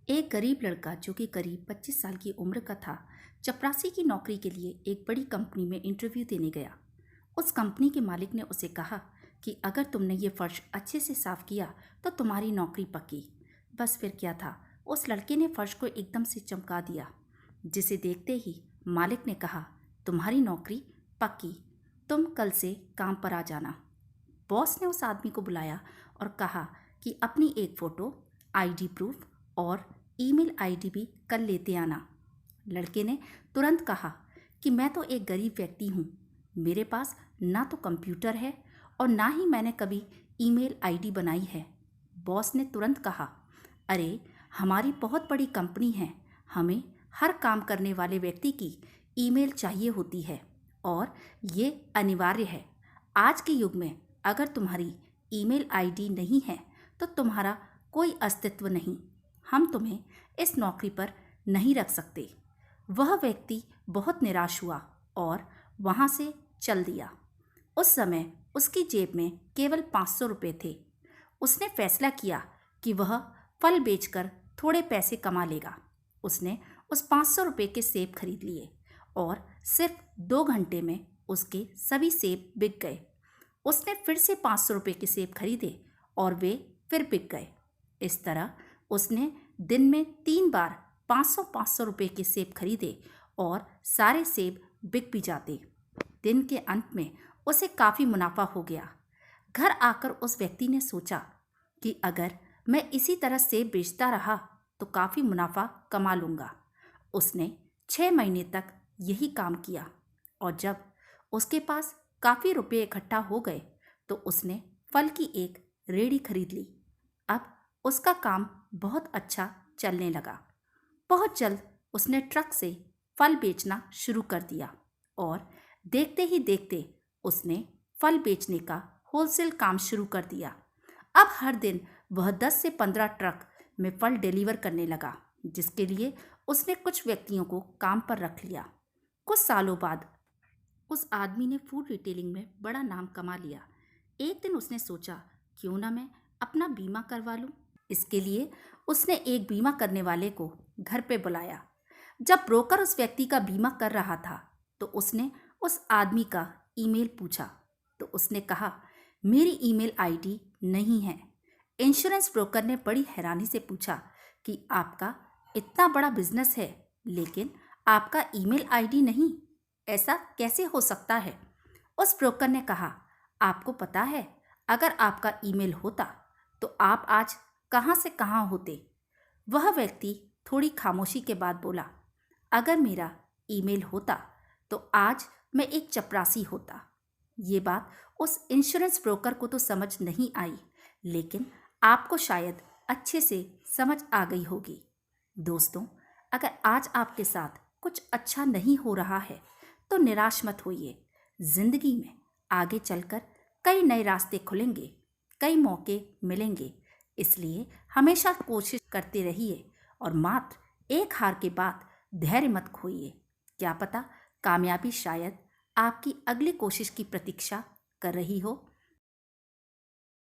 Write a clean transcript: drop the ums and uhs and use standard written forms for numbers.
एक गरीब लड़का जो कि करीब 25 साल की उम्र का था, चपरासी की नौकरी के लिए एक बड़ी कंपनी में इंटरव्यू देने गया। उस कंपनी के मालिक ने उसे कहा कि अगर तुमने ये फर्श अच्छे से साफ किया तो तुम्हारी नौकरी पक्की। बस फिर क्या था, उस लड़के ने फर्श को एकदम से चमका दिया, जिसे देखते ही मालिक ने कहा, तुम्हारी नौकरी पक्की, तुम कल से काम पर आ जाना। बॉस ने उस आदमी को बुलाया और कहा कि अपनी एक फ़ोटो, आईडी प्रूफ और ईमेल आईडी भी कल लेते आना। लड़के ने तुरंत कहा कि मैं तो एक गरीब व्यक्ति हूँ, मेरे पास ना तो कंप्यूटर है और ना ही मैंने कभी ईमेल आईडी बनाई है। बॉस ने तुरंत कहा, अरे हमारी बहुत बड़ी कंपनी है, हमें हर काम करने वाले व्यक्ति की ईमेल चाहिए होती है और ये अनिवार्य है। आज के युग में अगर तुम्हारी ईमेल आईडी नहीं है तो तुम्हारा कोई अस्तित्व नहीं, हम तुम्हें इस नौकरी पर नहीं रख सकते। वह व्यक्ति बहुत निराश हुआ और वहाँ से चल दिया। उस समय उसकी जेब में केवल 500 रुपये थे। उसने फैसला किया कि वह फल बेचकर थोड़े पैसे कमा लेगा। उसने उस 500 रुपये के सेब खरीद लिए और सिर्फ 2 घंटे में उसके सभी सेब बिक गए। उसने फिर से 500 रुपये के सेब खरीदे और वे फिर बिक गए। इस तरह उसने दिन में 3 बार 500-500 रुपये के सेब खरीदे और सारे सेब बिक भी जाते। दिन के अंत में उसे काफ़ी मुनाफा हो गया। घर आकर उस व्यक्ति ने सोचा कि अगर मैं इसी तरह सेब बेचता रहा तो काफ़ी मुनाफा कमा लूँगा। उसने 6 महीने तक यही काम किया और जब उसके पास काफ़ी रुपये इकट्ठा हो गए तो उसने फल की एक रेहड़ी खरीद ली। अब उसका काम बहुत अच्छा चलने लगा। बहुत जल्द उसने ट्रक से फल बेचना शुरू कर दिया और देखते ही देखते उसने फल बेचने का होलसेल काम शुरू कर दिया। अब हर दिन वह 10 से 15 ट्रक में फल डिलीवर करने लगा, जिसके लिए उसने कुछ व्यक्तियों को काम पर रख लिया। कुछ सालों बाद उस आदमी ने फूड रिटेलिंग में बड़ा नाम कमा लिया। एक दिन उसने सोचा, क्यों ना मैं अपना बीमा करवा लूं। इसके लिए उसने एक बीमा करने वाले को घर पे बुलाया। जब ब्रोकर उस व्यक्ति का बीमा कर रहा था तो उसने उस आदमी का ईमेल पूछा तो उसने कहा, मेरी ईमेल आईडी नहीं है। इंश्योरेंस ब्रोकर ने बड़ी हैरानी से पूछा कि आपका इतना बड़ा बिजनेस है लेकिन आपका ईमेल आईडी नहीं, ऐसा कैसे हो सकता है? उस ब्रोकर ने कहा, आपको पता है, अगर आपका ईमेल होता तो आप आज कहाँ से कहाँ होते। वह व्यक्ति थोड़ी खामोशी के बाद बोला, अगर मेरा ईमेल होता तो आज मैं एक चपरासी होता। ये बात उस इंश्योरेंस ब्रोकर को तो समझ नहीं आई, लेकिन आपको शायद अच्छे से समझ आ गई होगी। दोस्तों, अगर आज आपके साथ कुछ अच्छा नहीं हो रहा है तो निराश मत होइए। जिंदगी में आगे चलकर कई नए रास्ते खुलेंगे, कई मौके मिलेंगे। इसलिए हमेशा कोशिश करते रहिए और मात्र एक हार के बाद धैर्य मत खोइए। क्या पता कामयाबी शायद आपकी अगली कोशिश की प्रतीक्षा कर रही हो।